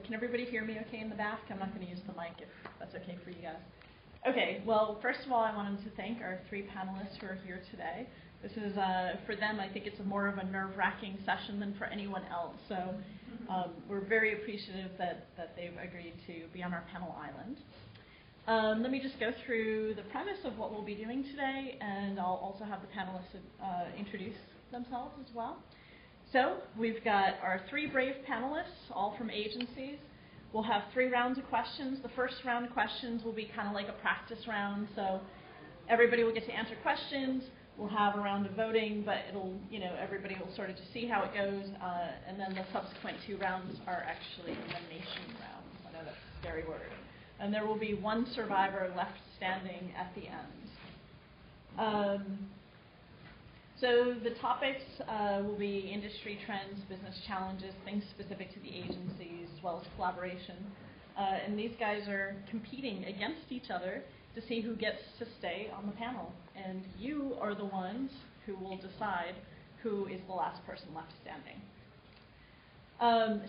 Can everybody hear me okay in the back? I'm not going to use the mic if that's okay for you guys. Okay, well, first of all, I wanted to thank our three panelists who are here today. This is, for them, I think it's more of a nerve-wracking session than for anyone else. So we're very appreciative that they've agreed to be on our panel island. Let me just go through the premise of what we'll be doing today, and I'll also have the panelists introduce themselves as well. So we've got our three brave panelists, all from agencies. We'll have 3 rounds of questions. The first round of questions will be kind of like a practice round, so everybody will get to answer questions. We'll have a round of voting, but it'll, everybody will sort of just see how it goes, and then the subsequent 2 rounds are actually elimination rounds. I know that's a scary word. And there will be 1 survivor left standing at the end. So the topics will be industry trends, business challenges, things specific to the agencies, as well as collaboration. And these guys are competing against each other to see who gets to stay on the panel. And you are the ones who will decide who is the last person left standing.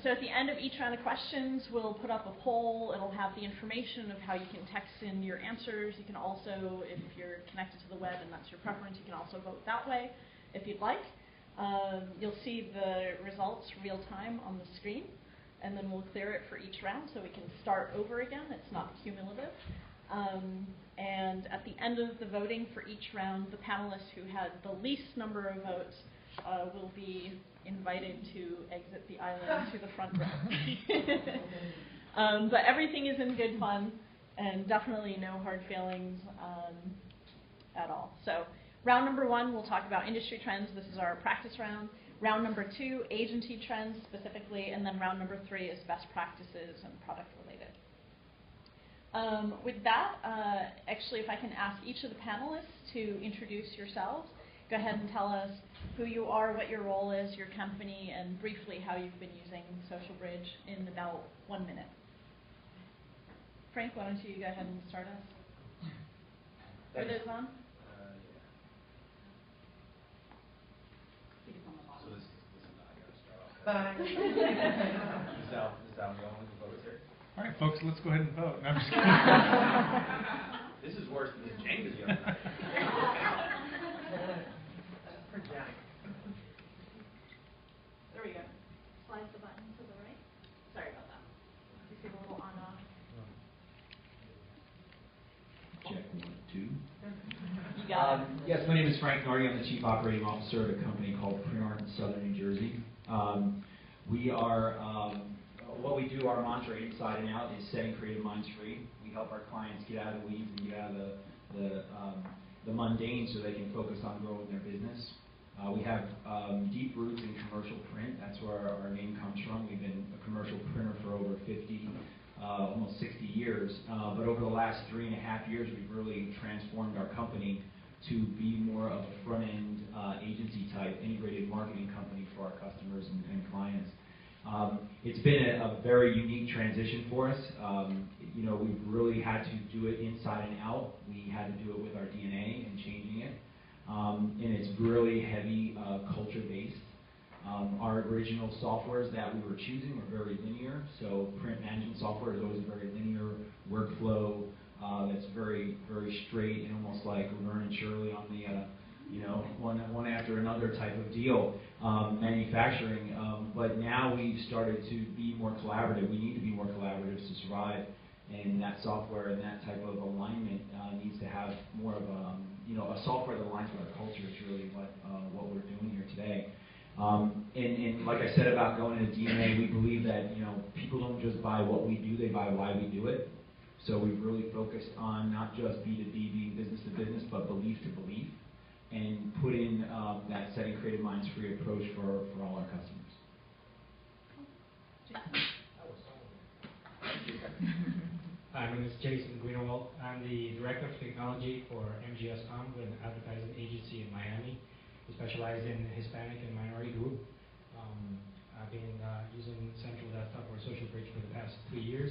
So at the end of each round of questions, we'll put up a poll. It'll have the information of how you can text in your answers. You can also, if you're connected to the web and that's your preference, you can also vote that way if you'd like. You'll see the results real time on the screen, and then we'll clear it for each round so we can start over again. It's not cumulative. And at the end of the voting for each round, the panelists who had the least number of votes will be invited to exit the island to the front row. But everything is in good fun, and definitely no hard feelings at all. So round number 1, we'll talk about industry trends. This is our practice round. Round number 2, agency trends specifically, and then round number 3 is best practices and product related. With that, actually, if I can ask each of the panelists to introduce yourselves. Go ahead and tell us who you are, what your role is, your company, and briefly how you've been using Social Bridge in about 1 minute. Frank, why don't you go ahead and start us? Are those on? So this is not going to start off. Bye. This is how I'm going with the votes here. All right, folks, let's go ahead and vote. No, I'm just kidding. This is worse than the Jenga the other night. There we go. Slide the button to the right. Sorry about that. You see the little on off. Check 1, 2. You got it. Yes, my name is Frank Nardi. I'm the Chief Operating Officer at a company called Greenawalt in Southern New Jersey. We are, what we do, our mantra inside and out is setting creative minds free. We help our clients get out of the weeds and get out of the mundane so they can focus on growing their business. We have deep roots in commercial print. That's where our name comes from. We've been a commercial printer for over 50, almost 60 years. But over the last 3.5 years, we've really transformed our company to be more of a front-end agency type integrated marketing company for our customers and clients. It's been a very unique transition for us. We've really had to do it inside and out. We had to do it with our DNA and changing it. And it's really heavy culture-based. Our original softwares that we were choosing were very linear. So print management software is always a very linear workflow that's very, very straight and almost like Laverne and Shirley on the one after another type of deal, manufacturing. But now we've started to be more collaborative. We need to be more collaborative to survive, and that software and that type of alignment needs to have more of a software that aligns with our culture is really what we're doing here today. And like I said about going into DNA, we believe that people don't just buy what we do, they buy why we do it. So we've really focused on not just B2B, being business to business, but belief to belief, and put in that setting creative minds free approach for all our customers. Hi, my name is Jason Greenawalt. I'm the Director of Technology for MGS Communications, an advertising agency in Miami. We specialize in Hispanic and minority group. I've been using Central Desktop or Social Bridge for the past 3 years.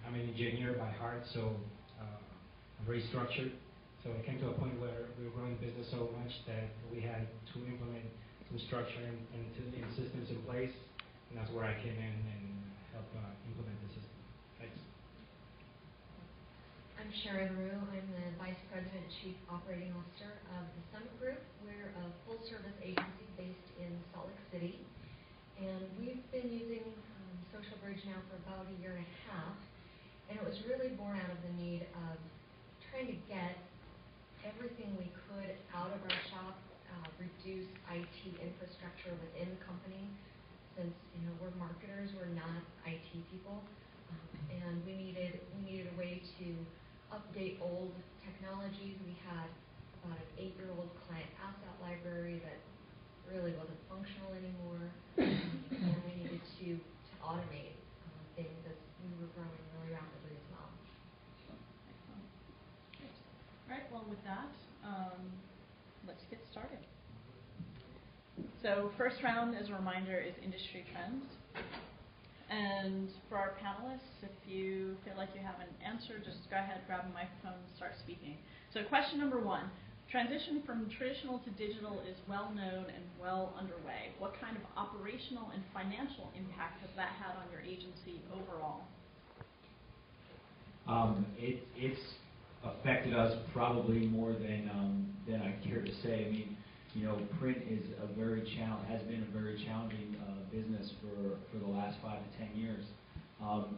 I'm an engineer by heart, so I'm very structured. So it came to a point where we were growing the business so much that we had to implement some structure and systems in place, and that's where I came in and helped Sharon Roux. I'm the Vice President and Chief Operating Officer of the Summit Group. We're a full-service agency based in Salt Lake City. And we've been using Social Bridge now for about a year and a half. And it was really born out of the need of trying to get everything we could out of our shop, reduce IT infrastructure within the company, since we're marketers, we're not IT people. And we needed a way to update old technologies. We had about an 8-year-old client asset library that really wasn't functional anymore, and we needed to automate things as we were growing really rapidly as well. Excellent. Great. All right. Well, with that, let's get started. So, first round, as a reminder, is industry trends. And for our panelists, if you feel like you have an answer, just go ahead, grab a microphone, and start speaking. So question number 1, transition from traditional to digital is well known and well underway. What kind of operational and financial impact has that had on your agency overall? It's affected us probably more than I care to say. I mean, print is has been a very challenging business for the last 5 to 10 years.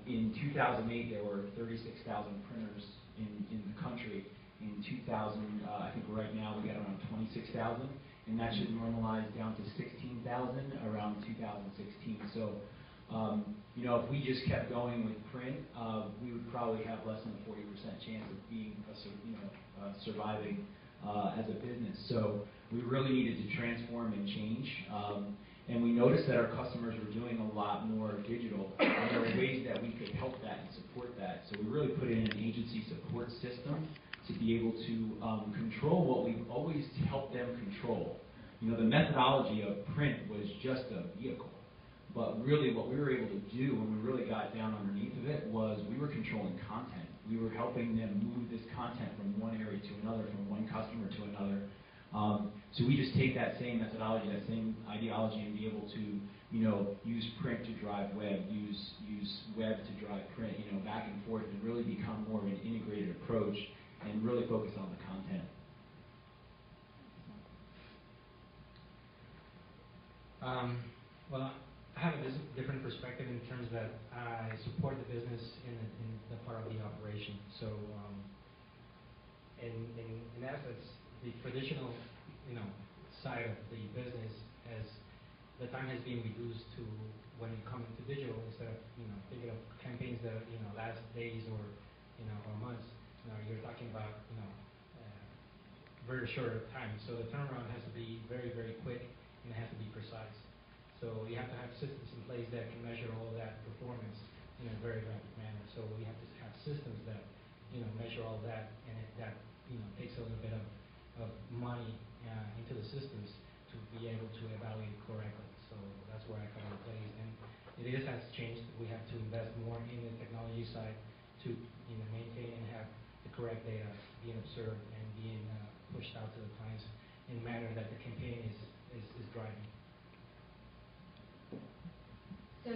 In 2008, there were 36,000 printers in the country. In 2000, I think right now we got around 26,000, and that should normalize down to 16,000 around 2016. So, if we just kept going with print, we would probably have less than a 40% chance of being, surviving as a business. So we really needed to transform and change. And we noticed that our customers were doing a lot more digital, and there were ways that we could help that and support that. So we really put in an agency support system to be able to control what we've always helped them control. The methodology of print was just a vehicle. But really what we were able to do when we really got down underneath of it was we were controlling content. We were helping them move this content from one area to another, from one customer to another. So we just take that same methodology, that same ideology, and be able to, use print to drive web, use web to drive print, back and forth, and really become more of an integrated approach and really focus on the content. Well, I have a different perspective in terms that I support the business in the part of the operation. So, in essence, the traditional, side of the business the time has been reduced to when you come into digital, instead of thinking of campaigns that last days or or months. You're talking about very short time. So the turnaround has to be very, very quick, and it has to be precise. So you have to have systems in place that can measure all that performance in a very rapid manner. So we have to have systems that measure all that, and that takes a little bit of money into the systems to be able to evaluate correctly. So that's where I come into play, and it has changed. We have to invest more in the technology side to maintain and have the correct data being observed and being pushed out to the clients in a manner that the campaign is driving. So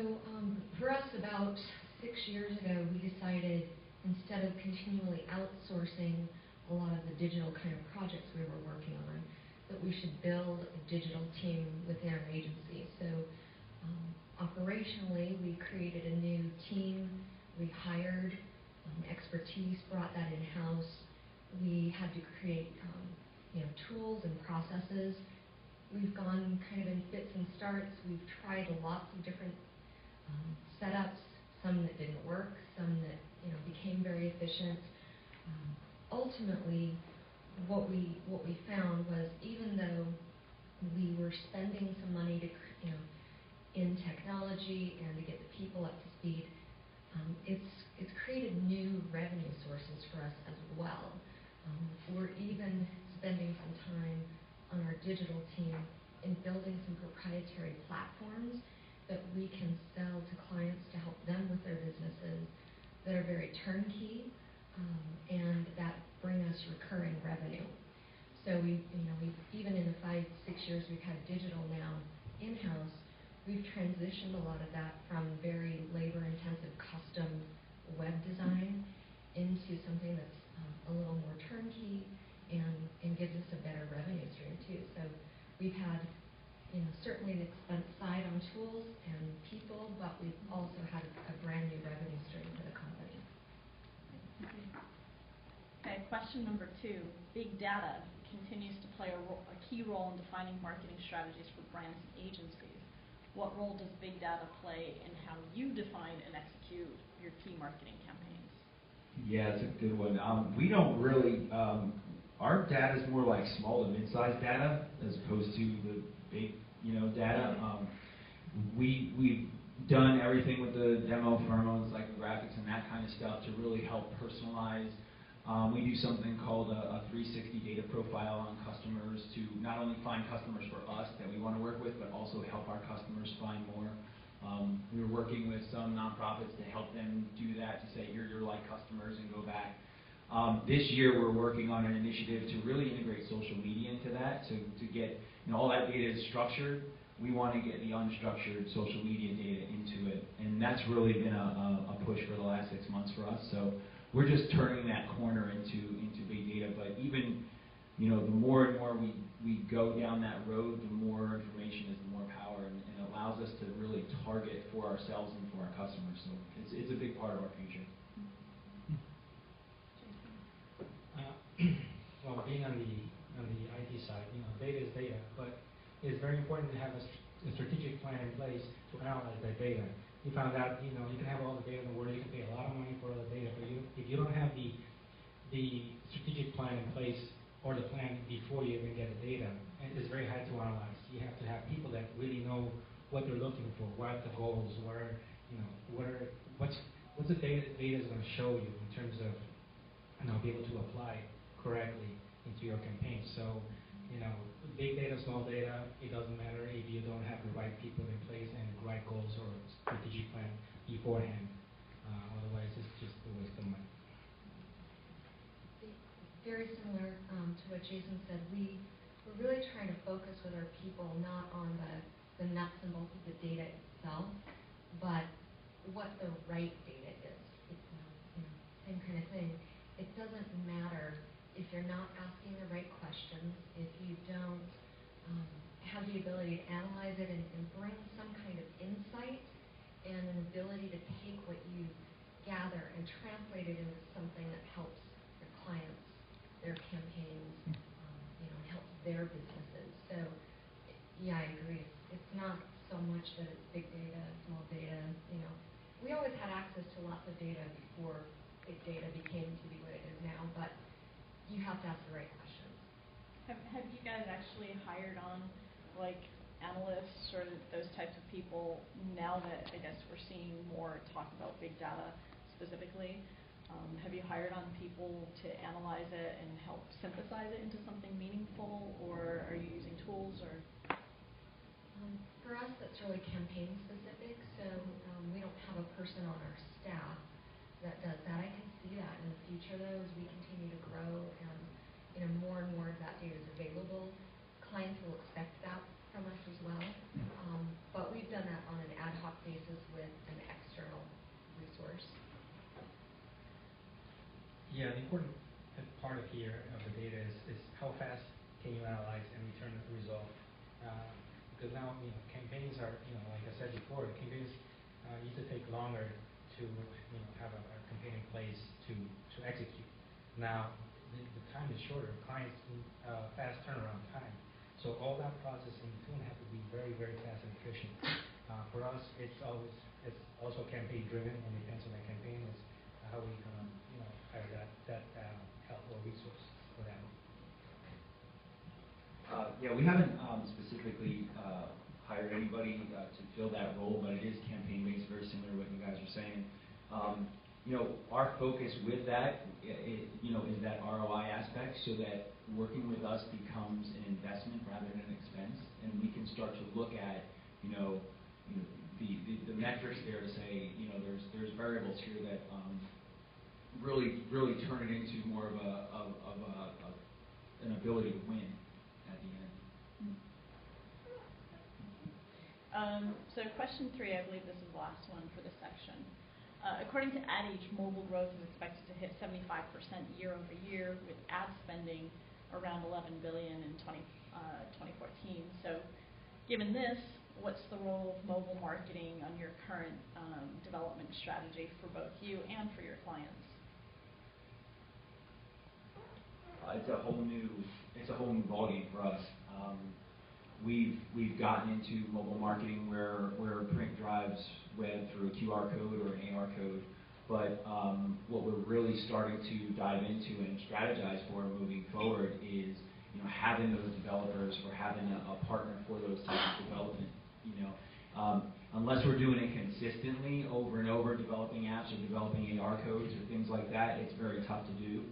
for us, about 6 years ago, we decided, instead of continually outsourcing a lot of the digital kind of projects we were working on, that we should build a digital team within our agency. So operationally, we created a new team. We hired expertise, brought that in-house. We had to create tools and processes. We've gone kind of in fits and starts. We've tried lots of different setups, some that didn't work, some that became very efficient. Ultimately, what we found was, even though we were spending some money to in technology and to get the people up to speed, it's created new revenue sources for us as well. We're even spending some time on our digital team in building some proprietary platforms that we can sell to clients to help them with their businesses, that are very turnkey, and that bring us recurring revenue. So we've even in the 5-6 years we've had digital now in-house, we've transitioned a lot of that from very labor-intensive custom web design into something that's question number 2, big data continues to play a key role in defining marketing strategies for brands and agencies. What role does big data play in how you define and execute your key marketing campaigns? Yeah, it's a good one. We don't really, our data is more like small to mid-sized data as opposed to the big, data. We've done everything with the demo pheromones, psychographics, and that kind of stuff to really help personalize. We do something called a 360 data profile on customers to not only find customers for us that we want to work with, but also help our customers find more. We were working with some nonprofits to help them do that, to say, here are your like customers, and go back. This year we're working on an initiative to really integrate social media into that, to get, all that data is structured. We want to get the unstructured social media data into it, and that's really been a push for the last 6 months for us. So we're just turning that corner into big data. But even, the more and more we go down that road, the more information is the more power, and it allows us to really target for ourselves and for our customers. So it's a big part of our future. Well, being on the IT side, data is data, but it's very important to have a strategic plan in place to analyze that data. You found out, you can have all the data in the world, you can pay a lot of money for all the data, but if you don't have the strategic plan in place, or the plan before you even get the data, it's very hard to analyze. You have to have people that really know what they're looking for, what are the goals, what's the data is going to show you in terms of, be able to apply correctly into your campaign. So, big data, small data, it doesn't matter if you don't have the right people in place and the right goals or strategic plan beforehand. Otherwise, it's just a waste of money. Very similar to what Jason said. We're really trying to focus with our people not on the nuts and bolts of the data itself, but what the right data is. It's, same kind of thing. It doesn't matter if you're not asking the right questions, if you don't have the ability to analyze it and bring some kind of insight and an ability to take what you gather and translate it into something that helps your clients, their campaigns, and helps their businesses. So, yeah, I agree. It's not so much that it's big data, small data. We always had access to lots of data before big data became to be what it is now, but you have to ask the right questions. Have you guys actually hired on, analysts or those types of people now that, I guess, we're seeing more talk about big data specifically? Have you hired on people to analyze it and help synthesize it into something meaningful, or are you using tools? Or for us, that's really campaign specific, so we don't have a person on our staff that does that. I can see that in the future, though, as we continue to grow and more and more of that data is available. Clients will expect that from us as well, but we've done that on an ad hoc basis with an external resource. Yeah, the important part of the data is how fast can you analyze and return the result. Because now, campaigns are, like I said before, campaigns need to take longer to, have a campaign in place to execute. Now, the time is shorter. Clients need fast turnaround time. So all that processing is going to have to be very, very fast and efficient. For us, it's also campaign driven, and depends on the campaign is how we can, hire that help or resource for that. Yeah, we haven't specifically hired anybody to fill that role, but it is campaign-based, very similar to what you guys are saying. Our focus with that, is that ROI aspect, so that working with us becomes an investment rather than an expense, and we can start to look at, the metrics there to say, there's variables here that really turn it into more of an ability to win at the end. So question 3, I believe this is the last one for this section. According to Ad Age, mobile growth is expected to hit 75% year over year, with ad spending around $11 billion in 2014. So, given this, what's the role of mobile marketing on your current development strategy for both you and for your clients? it's a whole new ballgame for us. We've gotten into mobile marketing where print drives web through a QR code or an AR code, but what we're really starting to dive into and strategize for moving forward is having those developers or having a partner for those types of development. Unless we're doing it consistently over and over, developing apps or developing AR codes or things like that, it's very tough to do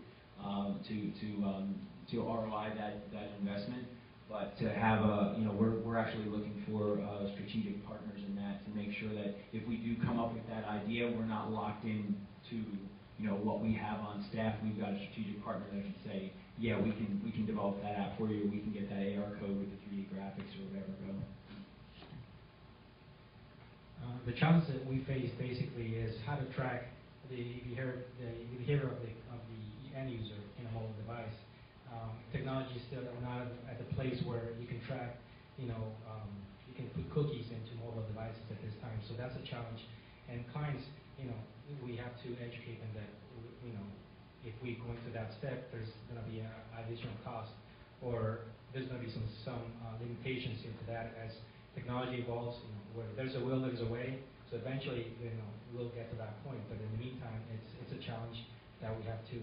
to ROI that investment. But to have we're actually looking for strategic partners in that to make sure that if we do come up with that idea, we're not locked in to what we have on staff. We've got a strategic partner that can say, yeah, we can develop that app for you. We can get that AR code with the 3D graphics or whatever going. The challenge that we face basically is how to track the behavior of the end user in a mobile device. Technology is still not at the place where you can track, you can put cookies into mobile devices at this time. So that's a challenge. And clients, we have to educate them that, if we go into that step, there's going to be an additional cost, or there's going to be some limitations into that as technology evolves. Where there's a will, there's a way. So eventually, we'll get to that point. But in the meantime, it's a challenge that we have to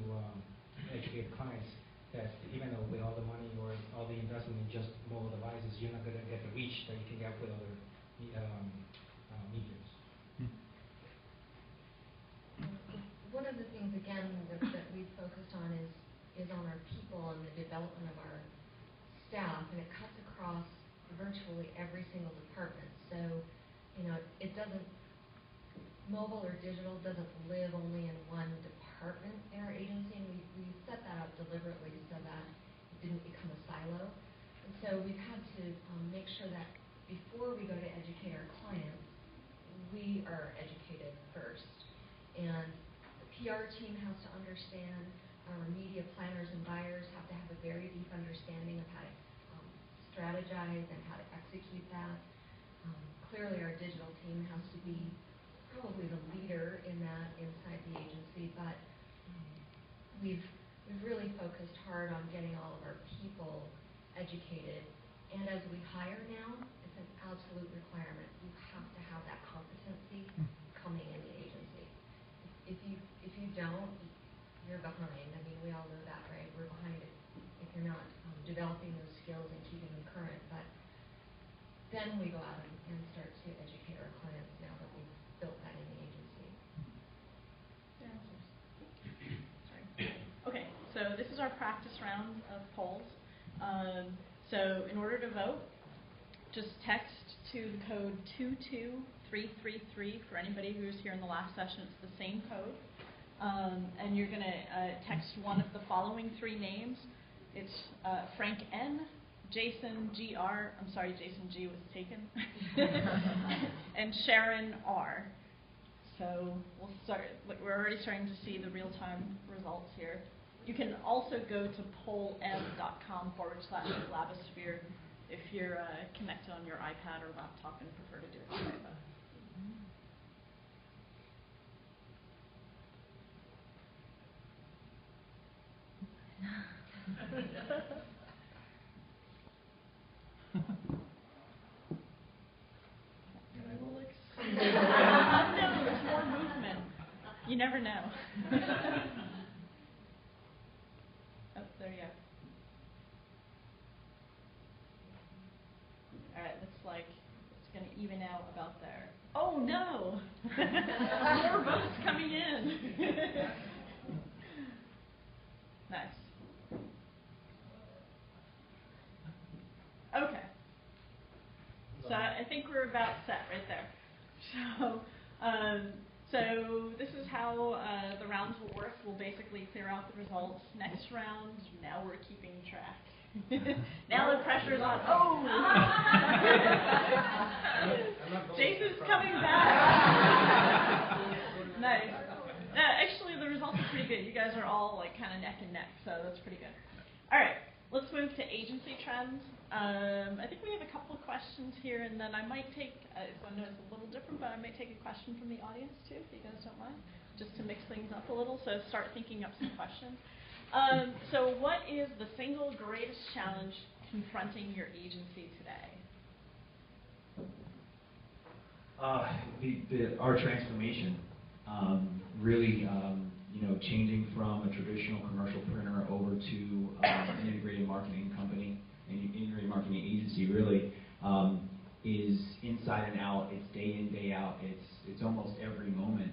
educate clients that even though with all the money or all the investment in just mobile devices, you're not going to get the reach that you can get with other mediums. One of the things, again, that we've focused on is on our people and the development of our staff, and it cuts across virtually every single department. So, mobile or digital doesn't live only in one department in our agency, and we set that up deliberately so that it didn't become a silo. And so we've had to make sure that before we go to educate our clients, we are educated first. And the PR team has to understand, our media planners and buyers have to have a very deep understanding of how to strategize and how to execute that. Clearly our digital team has to be probably the leader in that inside the agency, but we've really focused hard on getting all of our people educated. And as we hire now, it's an absolute requirement. You have to have that competency coming in the agency. If you don't, you're behind. I mean, we all know that, right? We're behind if you're not developing those skills and keeping them current. But then we go out and start to educate our clients now that we've built that in the agency. Sorry. Okay, so this is our practice round of polls. So in order to vote, just text to the code 22333 for anybody who was here in the last session. It's the same code. And you're going to text one of the following three names. It's Frank N, Jason GR, I'm sorry, Jason G was taken, and Sharon R. So we'll start, we're already starting to see the real-time results here. You can also go to pollm.com/Collabosphere if you're connected on your iPad or laptop and prefer to do it that way. No, there's more movement. You never know. Oh, there you go. All right, looks like it's going to even out about there. Oh, no! More votes coming in. Nice. Okay. So I think we're about set right there. So this is how the rounds will work. We'll basically clear out the results. Next round, now we're keeping track. Now the pressure's on. Oh! Jason's coming back. Nice. Actually, the results are pretty good. You guys are all like kind of neck and neck, so that's pretty good. All right, let's move to agency trends. I think we have a couple of questions here, and then I might take, I know it's a little different, but I might take a question from the audience too, if you guys don't mind, just to mix things up a little, so start thinking up some questions. So what is the single greatest challenge confronting your agency today? Our transformation, really, changing from a traditional commercial printer over to an integrated marketing company, an integrated marketing agency, really, is inside and out. It's day in, day out. It's almost every moment.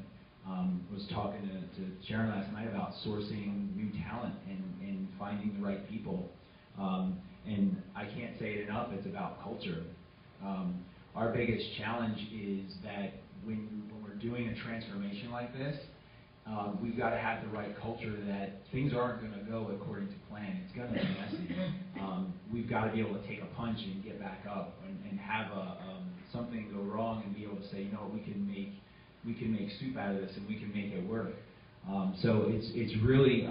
Was talking to Sharon last night about sourcing new talent and finding the right people. And I can't say it enough, it's about culture. Our biggest challenge is that when we're doing a transformation like this, we've got to have the right culture that things aren't going to go according to plan. It's going to be messy. We've got to be able to take a punch and get back up and have something go wrong and be able to say, we can make soup out of this and we can make it work. So it's really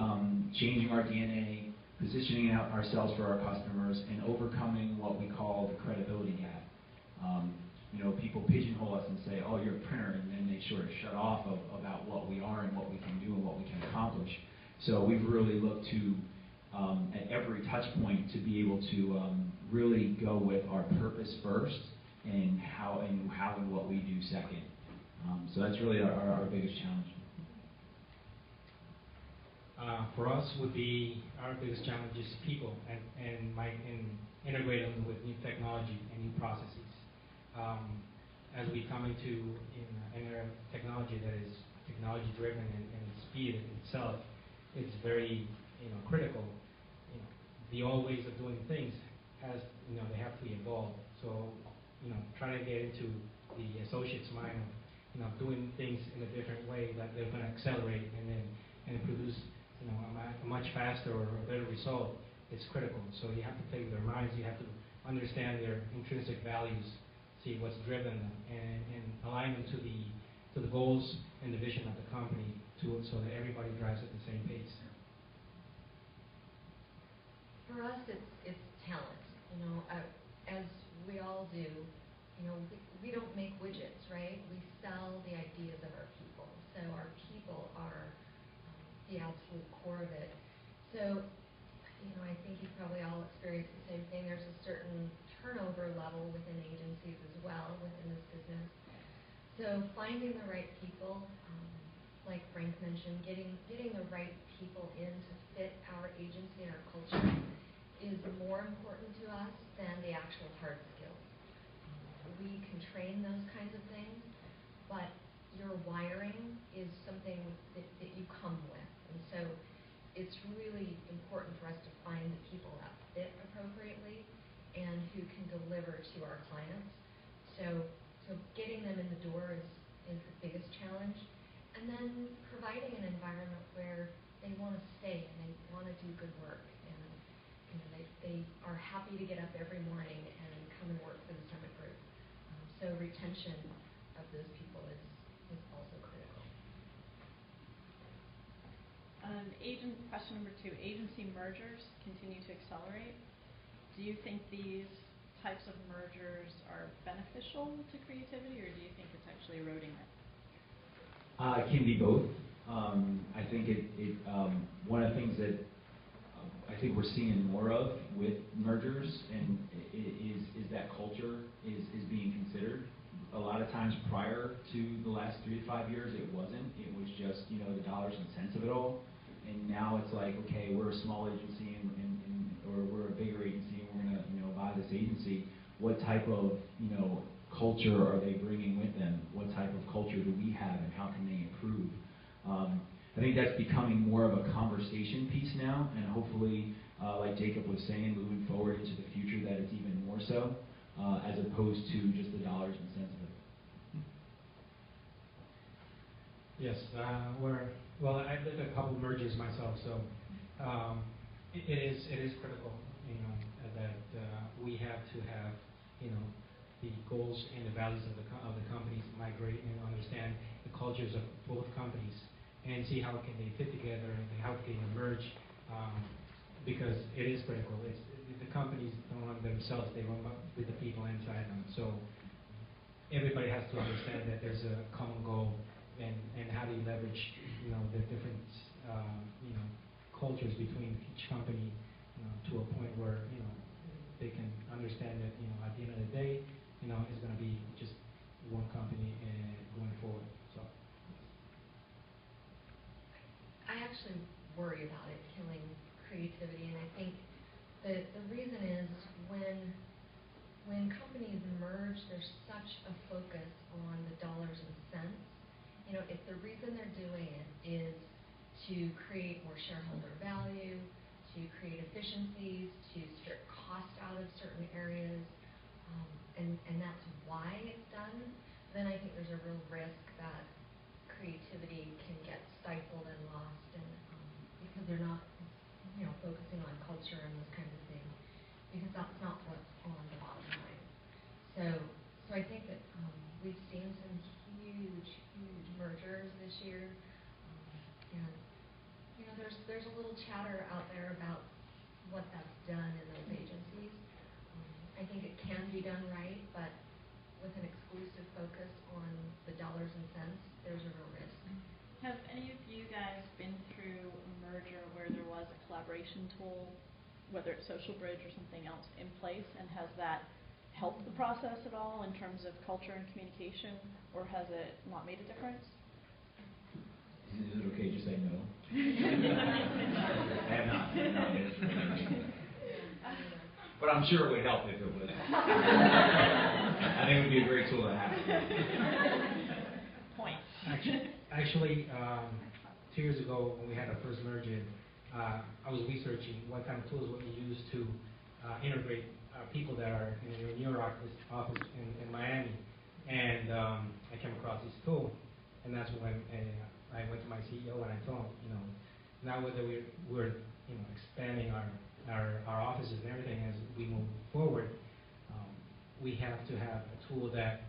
changing our DNA, positioning out ourselves for our customers, and overcoming what we call the credibility gap. People pigeonhole us and say, "Oh, you're a printer," and then they sort of shut off about what we are and what we can do and what we can accomplish. So we've really looked to, at every touch point, to be able to really go with our purpose first and how and what we do second. So that's really our biggest challenge. For us, would be our biggest challenge is people and integrate them with new technology and new processes. As we come into an era of technology that is technology-driven and speed in itself, it's very critical. The old ways of doing things they have to evolve. So trying to get into the associate's mind of doing things in a different way that they're going to accelerate and produce a much faster or a better result is critical. So you have to play with their minds. You have to understand their intrinsic values, see what's driven them, and align them to the goals and the vision of the company so that everybody drives at the same pace. For us, it's talent. As we all do, we don't make widgets, right? We sell the ideas of our people. So our people are the absolute core of it. So, I think you've probably all experienced the same thing. There's a certain turnover level within agencies as well within this business. So finding the right people, like Frank mentioned, getting the right people in to fit our agency and our culture is more important to us than the actual hard skills. We can train those kinds of things, but your wiring is something that you come with. And so it's really important for us to find the people that fit appropriately and who can deliver to our clients. So getting them in the door is the biggest challenge. And then providing an environment where they want to stay and they want to do good work. And they are happy to get up every morning and come and work for the Summit Group. So retention of those people is also critical. Question number 2, agency mergers continue to accelerate. Do you think these types of mergers are beneficial to creativity, or do you think it's actually eroding it? It can be both. I think one of the things that I think we're seeing more of with mergers and is that culture is being considered. A lot of times prior to the last 3 to 5 years, it wasn't. It was just the dollars and cents of it all. And now it's like, okay, we're a small agency or we're a bigger agency and we're going to buy this agency. What type of culture are they bringing with them? What type of culture do we have, and how can they improve? I think that's becoming more of a conversation piece now, and hopefully, like Jacob was saying, moving forward into the future, that it's even more so, as opposed to just the dollars and cents of it. Yes, I did a couple mergers myself, so it is critical, that we have to have, the goals and the values of the companies migrate and understand the cultures of both companies and see how can they fit together and how can they merge, because it is critical. The companies don't run themselves; they run with the people inside them. So everybody has to understand that there's a common goal, and how do you leverage, the different, cultures between each company, to a point where they can understand that at the end of the day, it's going to be just one company going forward. So I actually worry about it killing creativity, and I think that the reason is when companies merge, there's such a focus on the dollars and cents. If the reason they're doing it is to create more shareholder value, to create efficiencies, to strip cost out of certain areas, and that's why it's done, then I think there's a real risk that creativity can get stifled and lost, and because they're not, focusing on culture and those kinds of things, because that's not what's on the bottom line. So I think that we've seen some huge mergers this year, and there's a little chatter out there about what that's done in those agencies. I think it can be done right, but with an exclusive focus on the dollars and cents, there's a real risk. Have any of you guys been through a merger where there was a collaboration tool, whether it's Social Bridge or something else, in place, and has that helped the process at all in terms of culture and communication, or has it not made a difference? Is it okay to say no? I have not. But I'm sure it would help if it was. I think it would be a great tool to have. Point. Actually, 2 years ago when we had our first merger, I was researching what kind of tools would we use to integrate people that are in your New York office in Miami, and I came across this tool, and that's when I went to my CEO and I told him, now whether we're expanding our offices and everything as we move forward, we have to have a tool that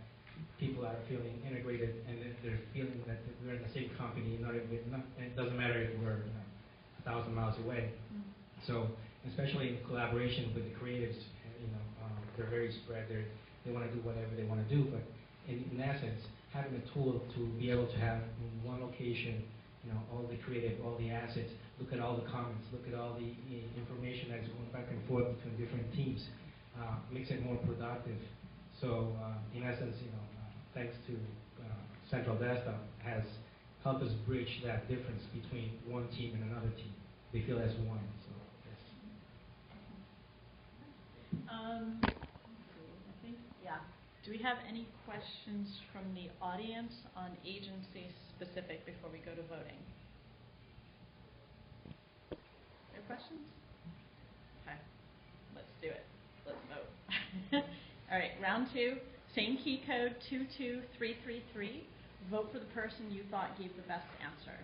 people are feeling integrated and that they're feeling that we're in the same company. It doesn't matter if we're 1,000 miles away. So, especially in collaboration with the creatives, they're very spread. They want to do whatever they want to do, but in essence, having a tool to be able to have in one location, all the creative, all the assets, look at all the comments, look at all the information that's going back and forth between different teams, makes it more productive. So, in essence, thanks to Central Desktop, has helped us bridge that difference between one team and another team. They feel as one. So, yes. I think, yeah. Do we have any questions from the audience on agency specific before we go to voting? No questions? Okay, let's do it. Let's vote. All right, round 2, same key code 22333. Vote for the person you thought gave the best answer.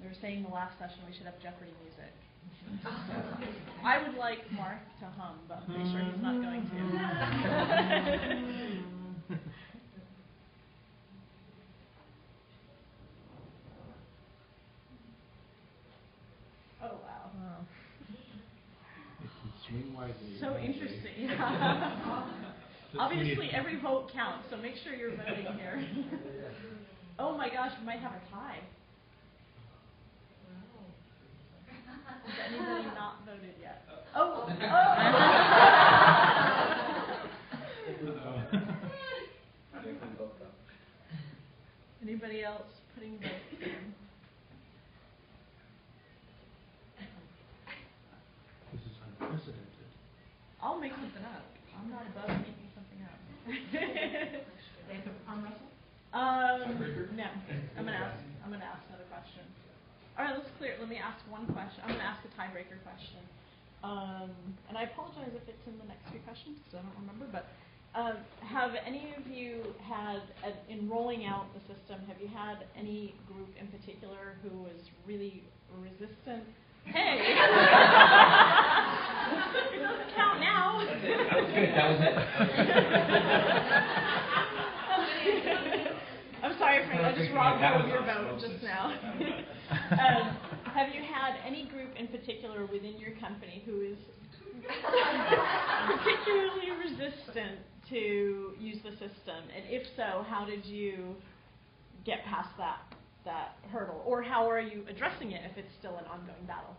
They were saying in the last session we should have Jeopardy music. I would like Mark to hum, but I'm pretty sure he's not going to. Oh, wow. So interesting. Obviously, every vote counts, so make sure you're voting here. Oh my gosh, we might have a tie. Has anybody not voted yet? Oh! Anybody else putting votes in? This is unprecedented. I'll make something up. I'm not above making something up. No. I'm gonna ask another question. All right, let's clear it. Let me ask one question. I'm gonna ask a tiebreaker question. And I apologize if it's in the next few questions because I don't remember. But have any of you had, in rolling out the system, have you had any group in particular who was really resistant? Hey! It doesn't count now. That's it. That was good. That was it. I'm sorry, Frank. I just robbed you of your vote just now. Have you had any group in particular within your company who is particularly resistant to use the system? And if so, how did you get past that that hurdle? Or how are you addressing it if it's still an ongoing battle?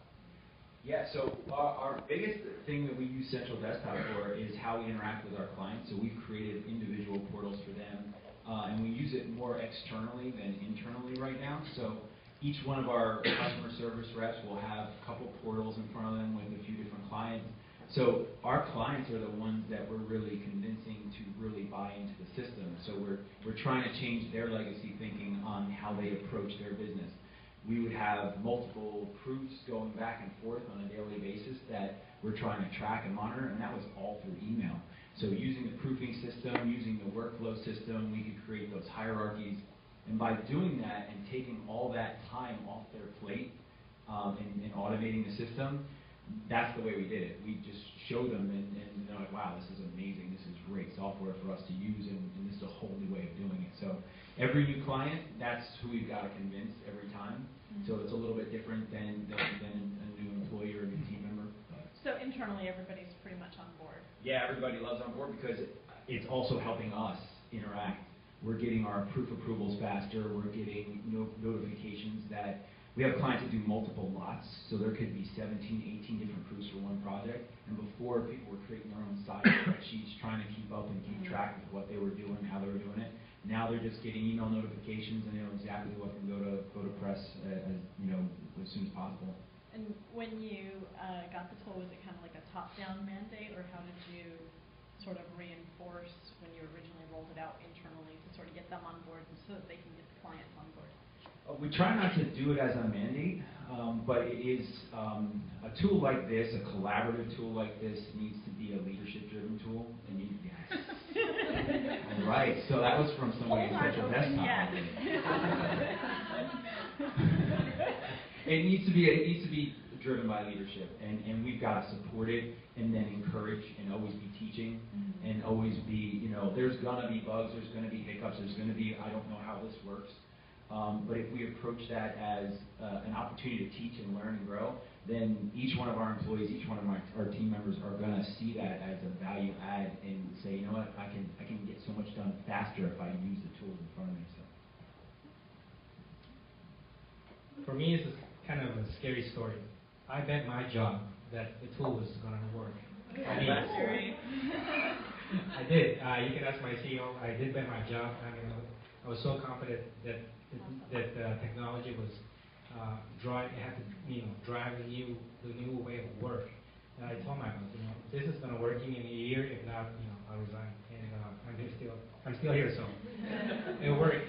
Yeah, so our biggest thing that we use Central Desktop for is how we interact with our clients. So we've created individual portals for them, and we use it more externally than internally right now. So each one of our customer service reps will have a couple portals in front of them with a few different clients. So our clients are the ones that we're really convincing to really buy into the system. So we're trying to change their legacy thinking on how they approach their business. We would have multiple proofs going back and forth on a daily basis that we're trying to track and monitor, and that was all through email. So using the proofing system, using the workflow system, we could create those hierarchies. And by doing that and taking all that time off their plate and automating the system, that's the way we did it. We just showed them, and they're like, wow, this is amazing. This is great software for us to use, and this is a whole new way of doing it. So every new client, that's who we've got to convince every time. So it's a little bit different than a new employee or a new team member. So internally, everybody's pretty much on board. Yeah, everybody loves on board because it's also helping us interact. We're getting our proof approvals faster. We're getting notifications that we have clients that do multiple lots, so there could be 17, 18 different proofs for one project. And before, people were creating their own side spreadsheets, trying to keep up and keep track of what they were doing, how they were doing it. Now they're just getting email notifications, and they know exactly what can go to press as soon as possible. And when you got the tool, was it kind of like a top-down mandate, or how did you sort of reinforce when you originally rolled it out internally to sort of get them on board so that they can get the clients on board? We try not to do it as a mandate, but it is a tool like this, a collaborative tool like this, needs to be a leadership-driven tool. And yes. All right, so that was from somebody in Central Desktop. It needs to be driven by leadership, and we've got to support it, and then encourage, and always be teaching, and always be, there's gonna be bugs, there's gonna be hiccups, there's gonna be, I don't know how this works. But if we approach that as an opportunity to teach and learn and grow, then each one of our employees, each one of our team members are going to see that as a value add and say, you know what, I can get so much done faster if I use the tools in front of me. So. For me, it's kind of a scary story. I bet my job that the tool was going to work. I did. You can ask my CEO. I did bet my job. I was so confident that technology was had to drive the new way of work. And I told my boss, this is going to work in a year. If not, I'll resign. And I'm still here, so it worked.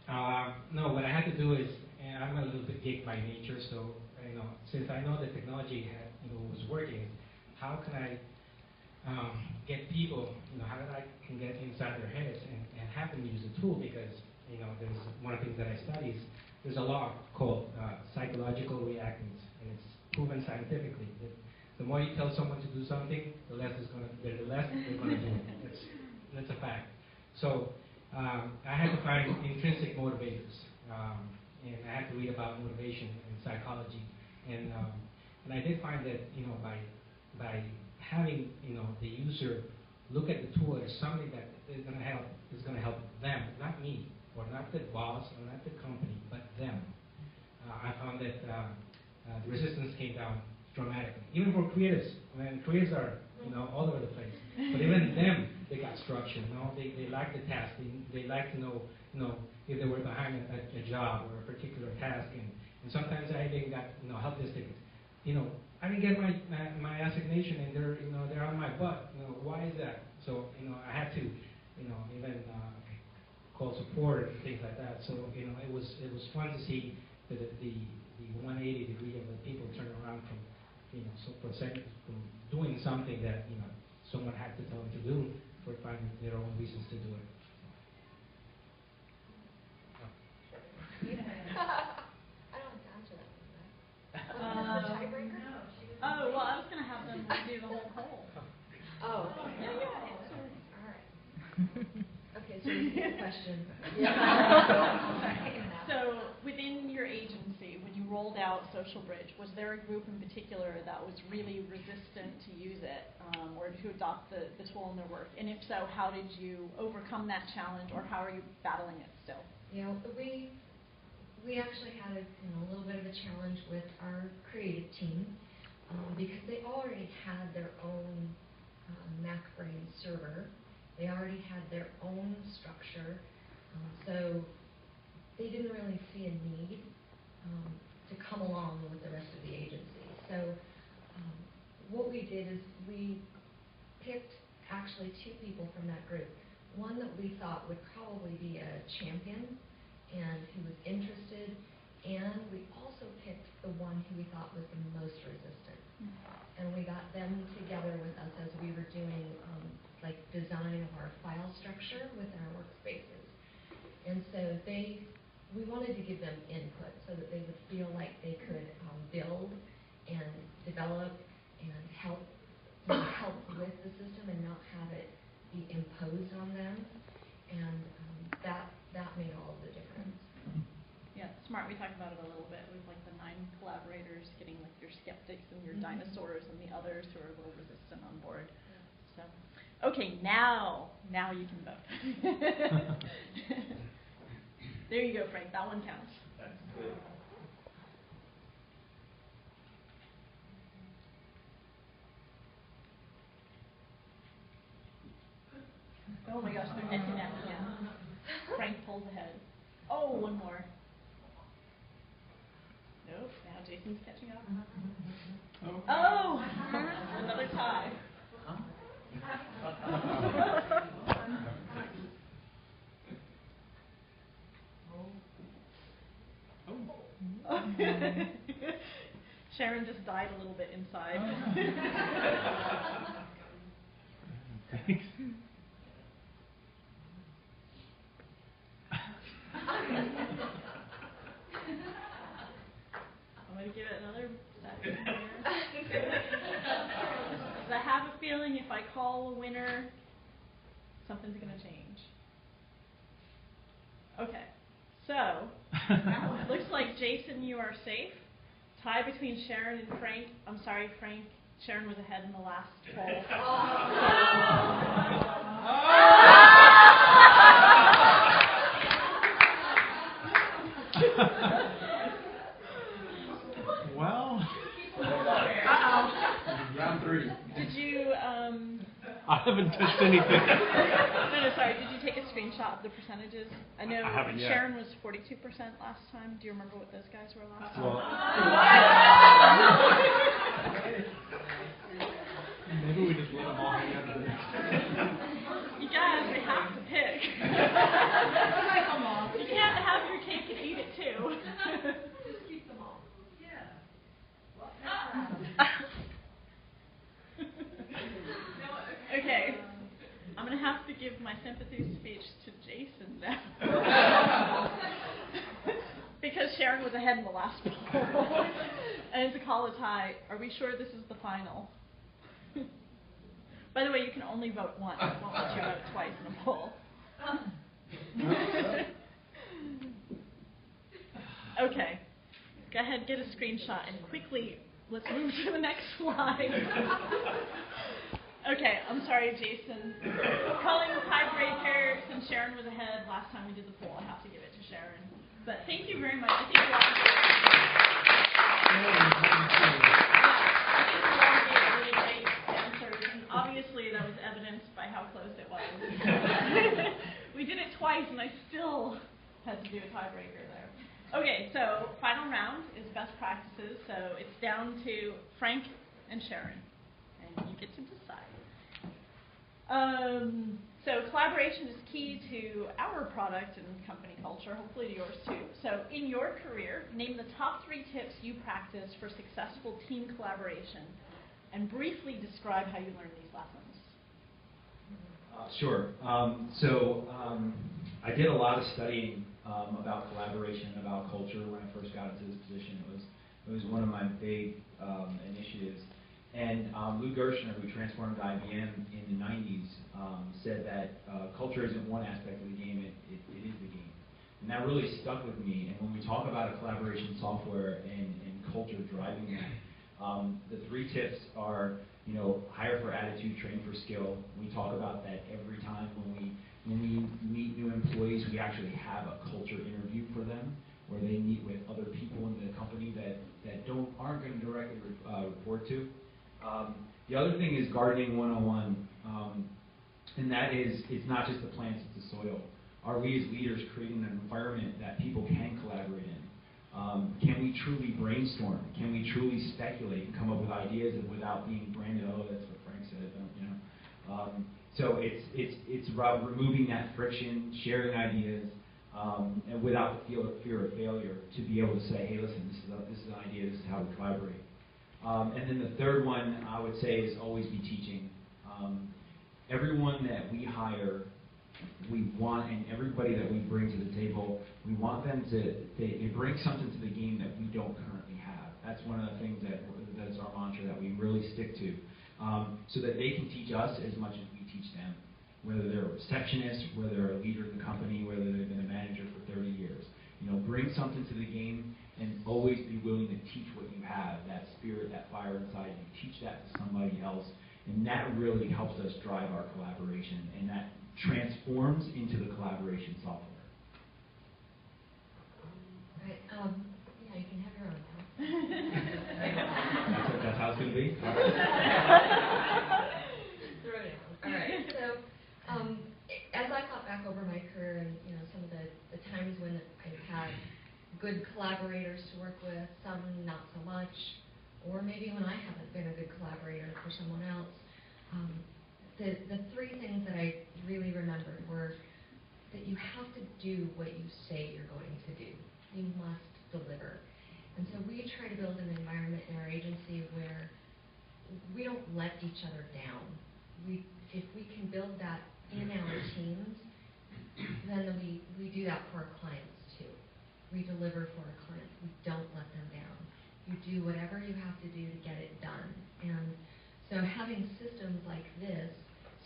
No, what I had to do is, and I'm a little bit geek by nature, so since I know the technology was working, how can I get people, how I can get inside their heads and have them use the tool? Because there's one of the things that I study is there's a law called psychological reactance, and it's proven scientifically that the more you tell someone to do something, the less they're going to do it. That's a fact. So I had to find intrinsic motivators, and I had to read about motivation and psychology, and I did find that by having the user look at the tool as something that is going to help them, not me, or not the boss, or not the company, but them. I found that the resistance came down dramatically. Even for creatives, creatives are all over the place. But even them, they got structure. They like the task. They like to know if they were behind a job or a particular task. And sometimes I even got help desk tickets. I didn't get my assignation, and they're on my butt. Why is that? So I had to even call support and things like that. So it was fun to see the 180 degree of the people turn around from from doing something that someone had to tell them to do for finding their own reasons to do it. I don't have to answer that one, right? Was this a tiebreaker? Oh, well, I was going to have them do the whole poll. Oh, okay. Yeah. All right. Okay, so repeat the question. So within your agency, when you rolled out Social Bridge, was there a group in particular that was really resistant to use it or to adopt the tool in their work? And if so, how did you overcome that challenge, or how are you battling it still? We we actually had a little bit of a challenge with our creative team because they already had their own MacBrain server. They already had their own structure, so they didn't really see a need to come along with the rest of the agency. So what we did is we picked actually 2 people from that group. One that we thought would probably be a champion and who was interested, and we also picked the one who we thought was the most resistant. And we got them together with us as we were doing like design of our file structure with our workspaces. And so we wanted to give them input so that they would feel like they could build and develop and help with the system and not have it be imposed on them. And that made all of the difference. Yeah, smart. We talked about it a little bit with like the 9 collaborators getting like your skeptics and your dinosaurs and the others who are a little resistant on board. So, okay, now you can vote. There you go, Frank. That one counts. That's good. Oh my gosh, they're neck and neck again. Frank pulls ahead. Oh, one more. Nope, now Jason's catching up. Oh! Another tie. Sharon just died a little bit inside. Thanks. I'm going to give it another second here. Because I have a feeling if I call a winner, something's going to change. Okay, so it looks like Jason, you are safe. Tie between Sharon and Frank. I'm sorry, Frank. Sharon was ahead in the last poll. Well, Round 3. Did you, I haven't touched anything. no, sorry, did you take a screenshot of the percentages? I know I haven't yet. Sharon was 42% last time. Do you remember what those guys were last time? Well, maybe we just let them all hang out to the next. You guys, we have to pick. Come on. You can't have your cake and eat it too. Just keep them all. Yeah. Okay. I'm going to have to give my sympathy speech to Jason now. Because Sharon was ahead in the last poll. And to call a tie, are we sure this is the final? By the way, you can only vote once. I won't let you vote twice in a poll. Okay. Go ahead, get a screenshot, and quickly, let's move to the next slide. Okay, I'm sorry, Jason. Calling tiebreaker, since Sharon was ahead last time we did the poll, I have to give it to Sharon. But thank you very much. I think you all gave really great answers, and obviously that was evidenced by how close it was. We did it twice, and I still had to do a tiebreaker there. Okay, so final round is best practices. So it's down to Frank and Sharon, and you get to decide. So collaboration is key to our product and company culture, hopefully to yours too. So in your career, name the top 3 tips you practice for successful team collaboration, and briefly describe how you learned these lessons. Sure. I did a lot of studying about collaboration and about culture when I first got into this position. It was one of my big initiatives. And Lou Gershner, who transformed IBM in the 90s, said that culture isn't one aspect of the game, it is the game. And that really stuck with me. And when we talk about a collaboration software and culture driving that, the 3 tips are, hire for attitude, train for skill. We talk about that every time when we meet new employees. We actually have a culture interview for them. where they meet with other people in the company that aren't going to directly report to. The other thing is gardening 101, and that is, it's not just the plants, it's the soil. Are we as leaders creating an environment that people can collaborate in? Can we truly brainstorm? Can we truly speculate and come up with ideas without being branded, oh, that's what Frank said, you know? So it's about removing that friction, sharing ideas, and without the fear of failure, to be able to say, hey, listen, this is an idea, this is how we collaborate. And then the third one, I would say, is always be teaching. Everyone that we hire, we want, and everybody that we bring to the table, we want them to, they bring something to the game that we don't currently have. That's one of the things that's our mantra that we really stick to, so that they can teach us as much as we teach them, whether they're a receptionist, whether they're a leader in the company, whether they've been a manager for 30 years. You know, bring something to the game and always be willing to teach what you have, that spirit, that fire inside you. Teach that to somebody else, and that really helps us drive our collaboration, and that transforms into the collaboration software. Right. Yeah, you can have your own now. That's how it's going to be? Throw it down. All right. So, as I thought back over my career and, you know, some of the times when I've had good collaborators to work with, some not so much, or maybe when I haven't been a good collaborator for someone else, the three things that I really remembered were that you have to do what you say you're going to do. You must deliver. And so we try to build an environment in our agency where we don't let each other down. If we can build that in our teams, then we do that for our clients too. We deliver for our clients. We don't let them down. You do whatever you have to do to get it done. And so having systems like this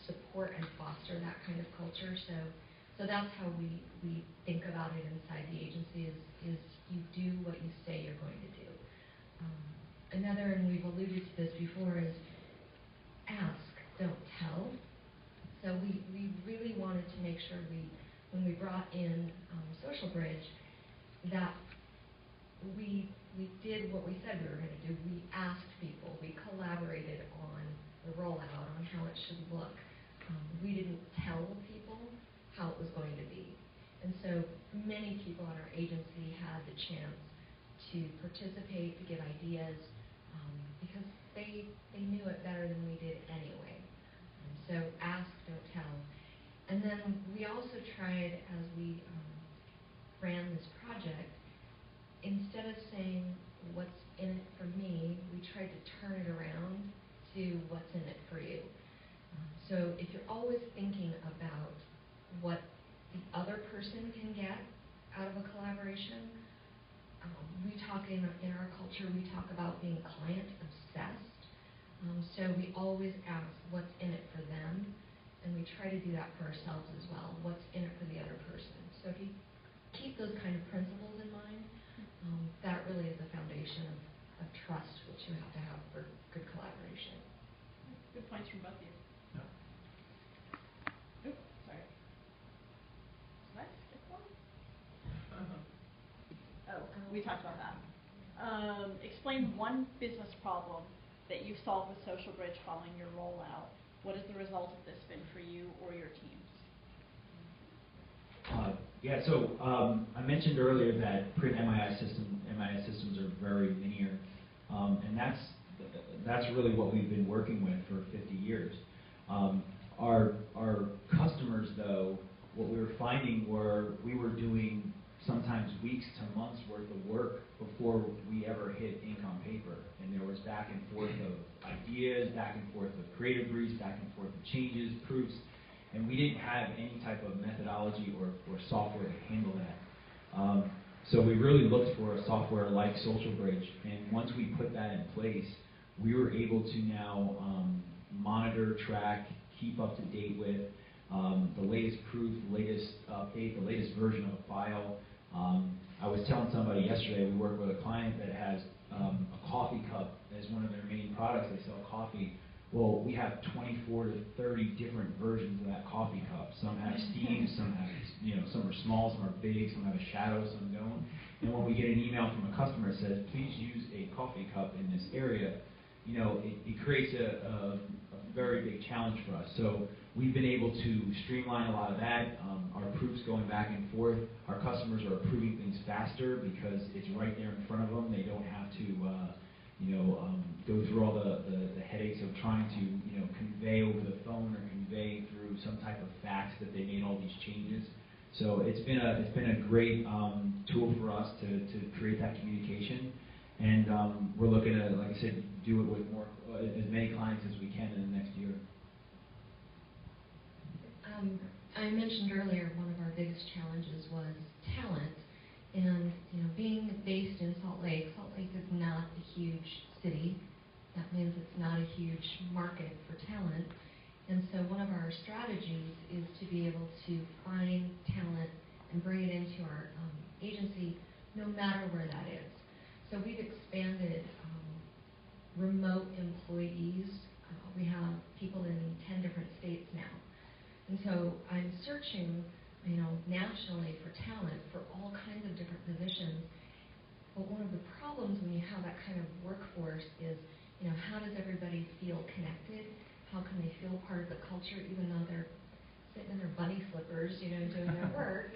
support and foster that kind of culture. So that's how we think about it inside the agency is you do what you say you're going to do. Another, and we've alluded to this before, is ask, don't tell. So we really wanted to make sure when we brought in Social Bridge, that we did what we said we were going to do. We asked people, we collaborated on the rollout, on how it should look. We didn't tell people how it was going to be. And so many people in our agency had the chance to participate, to give ideas, because they knew it better than we did anyway. So ask, don't tell. And then we also tried, as we ran this project, instead of saying what's in it for me, we tried to turn it around to what's in it for you. So if you're always thinking about what the other person can get out of a collaboration, we talk in our culture, we talk about being client obsessed. So we always ask what's in it for them, and we try to do that for ourselves as well. What's in it for the other person? So if you keep those kind of principles in mind, that really is the foundation of trust, which you have to have for good collaboration. Good points from both of you. Oops, sorry. Did I skip one? Oh, we talked about that. Explain one business problem that you solved with Social Bridge following your rollout. What has the result of this been for you or your teams? I mentioned earlier that print MIS systems are very linear, and that's really what we've been working with for 50 years. Our customers, though, what we were finding were we were doing sometimes weeks to months worth of work before we ever hit ink on paper, and there was back and forth of ideas, back and forth of creative briefs, back and forth of changes, proofs, and we didn't have any type of methodology or software to handle that. So we really looked for a software like Social Bridge, and once we put that in place, we were able to now monitor, track, keep up to date with the latest proof, the latest update, the latest version of a file. I was telling somebody yesterday, we work with a client that has a coffee cup as one of their main products. They sell coffee. Well, we have 24 to 30 different versions of that coffee cup. Some have steam, some have some are small, some are big, some have a shadow, some don't. And when we get an email from a customer that says, please use a coffee cup in this area, it creates a very big challenge for us. So we've been able to streamline a lot of that. Our proofs going back and forth. Our customers are approving things faster because it's right there in front of them. They don't have to go through all the headaches of trying to convey over the phone or convey through some type of fax that they made all these changes. So it's been a great tool for us to create that communication, and we're looking to, like I said, do it with as many clients as we can in the next year. I mentioned earlier one of our biggest challenges was talent, and being based in Salt Lake is not a huge city. That means it's not a huge market for talent. And so one of our strategies is to be able to find talent and bring it into our agency no matter where that is. So we've expanded remote employees. We have people in 10 different states now. And so I'm searching nationally for talent for all kinds of different positions. But one of the problems when you have that kind of workforce is, how does everybody feel connected? How can they feel part of the culture, even though they're sitting in their bunny slippers, doing their work?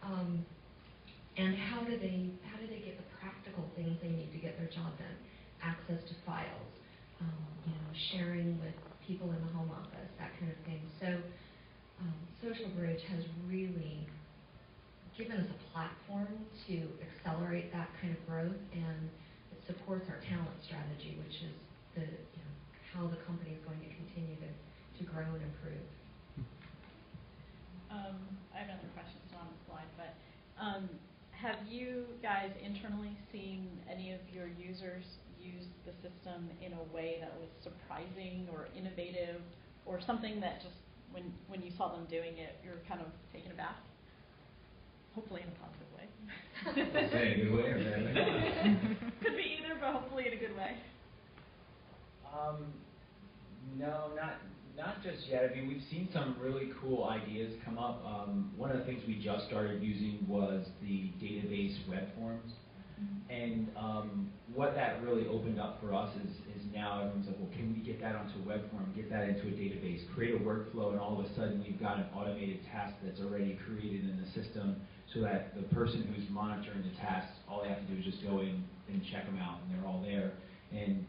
And how do they get the practical things they need to get their job done? Access to files, sharing with people in the home office, that kind of thing. So Social Bridge has really given us a platform to accelerate that kind of growth, and it supports our talent strategy, which is how the company is going to continue to grow and improve. I have another question, it's not on the slide, but have you guys internally seen any of your users use the system in a way that was surprising or innovative, or something that just when you saw them doing it, you're kind of taken aback? Hopefully in a positive way. Say a good way or bad way? Could be either, but hopefully in a good way. No, not just yet. I mean, we've seen some really cool ideas come up. One of the things we just started using was the database web forms. And what that really opened up for us is now everyone's like, well, can we get that onto a web form, get that into a database, create a workflow, and all of a sudden we've got an automated task that's already created in the system so that the person who's monitoring the tasks, all they have to do is just go in and check them out, and they're all there. And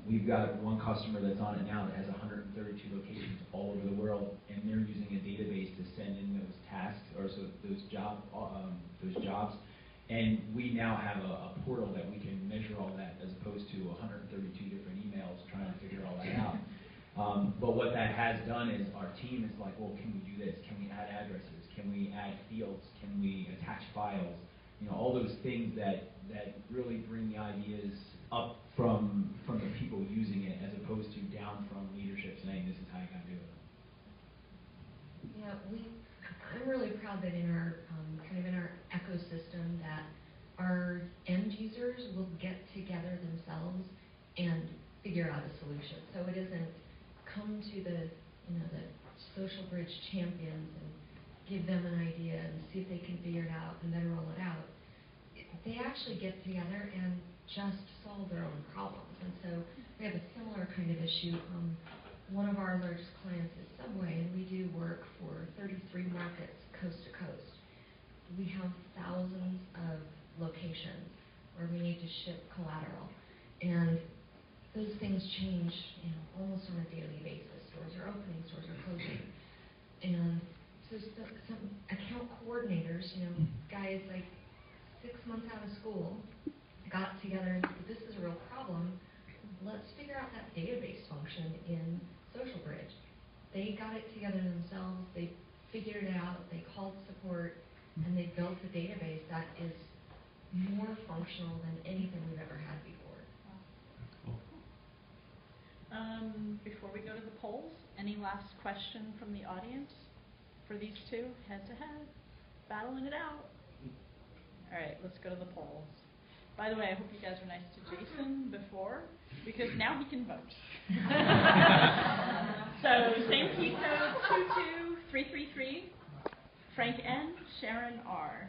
we've got one customer that's on it now that has 132 locations all over the world, and they're using a database to send in those tasks or those jobs. And we now have a portal that we can measure all that, as opposed to 132 different emails trying to figure all that out. But what that has done is our team is like, well, can we do this? Can we add addresses? Can we add fields? Can we attach files? All those things that really bring the ideas up from the people using it, as opposed to down from leadership saying this is how you got to do it. Yeah, I'm really proud that in our in our ecosystem that our end users will get together themselves and figure out a solution. So it isn't come to the the Social Bridge champions and give them an idea and see if they can figure it out and then roll it out. They actually get together and just solve their own problems. And so we have a similar kind of issue. One of our largest clients is Subway, and we do work for 33 markets coast to coast. We have thousands of locations where we need to ship collateral, and those things change almost on a daily basis. Stores are opening, stores are closing. And so some account coordinators, guys like 6 months out of school, got together and said, this is a real problem. Let's figure out that database function in Social Bridge. They got it together themselves. They figured it out. They called support, and they built a database that is more functional than anything we've ever had before. Cool. Before we go to the polls, any last question from the audience for these two, head to head, battling it out? All right, let's go to the polls. By the way, I hope you guys were nice to Jason before, because now he can vote. So same key code 22333 Frank N, Sharon R.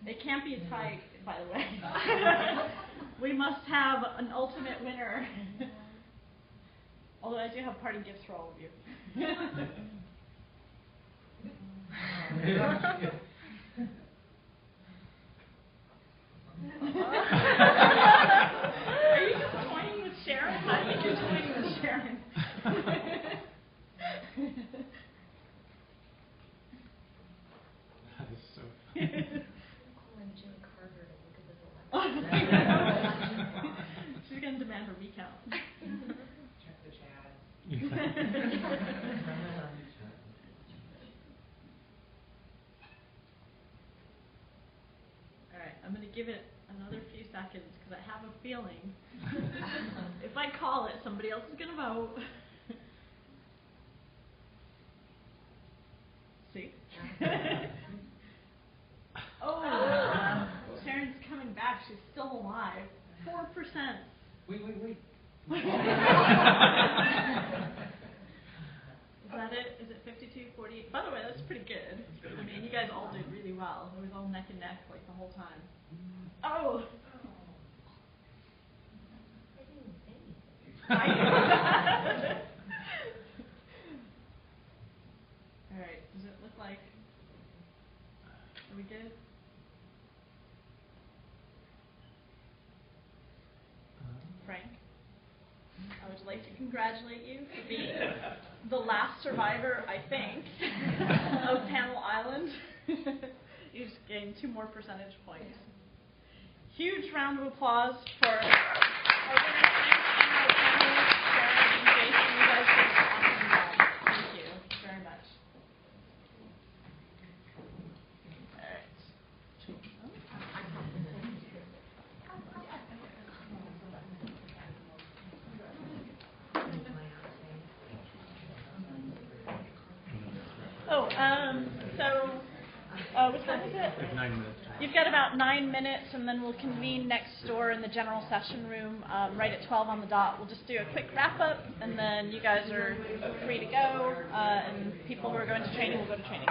It can't be a tie, by the way. We must have an ultimate winner. Although I do have party gifts for all of you. Are you just toying with Sharon? I think you're toying with Sharon. That is so Calling Jimmy Carter to look at this election. She's going to demand a recount. Check the chat. All right, I'm going to give it another few seconds because I have a feeling if I call it, somebody else is going to vote. See? Oh, Sharon's coming back. She's still alive. 4%. Wait. Is that it? Is it 52, 48? By the way, that's pretty good. I mean, you guys all did really well. It was all neck and neck like the whole time. Oh! I didn't say anything. All right. Does it look like? Are we good? Frank, I would like to congratulate you for being the last survivor, I think, of Panel Island. You just gained 2 more percentage points. Huge round of applause for our winner, Frank, and our panelists, Sharon and Jason. You guys did an awesome job. Thank you very much. All right. What time is it? 9 minutes. You've got about 9 minutes, and then we'll convene next door in the general session room right at 12 on the dot. We'll just do a quick wrap-up, and then you guys are free to go, and people who are going to training will go to training.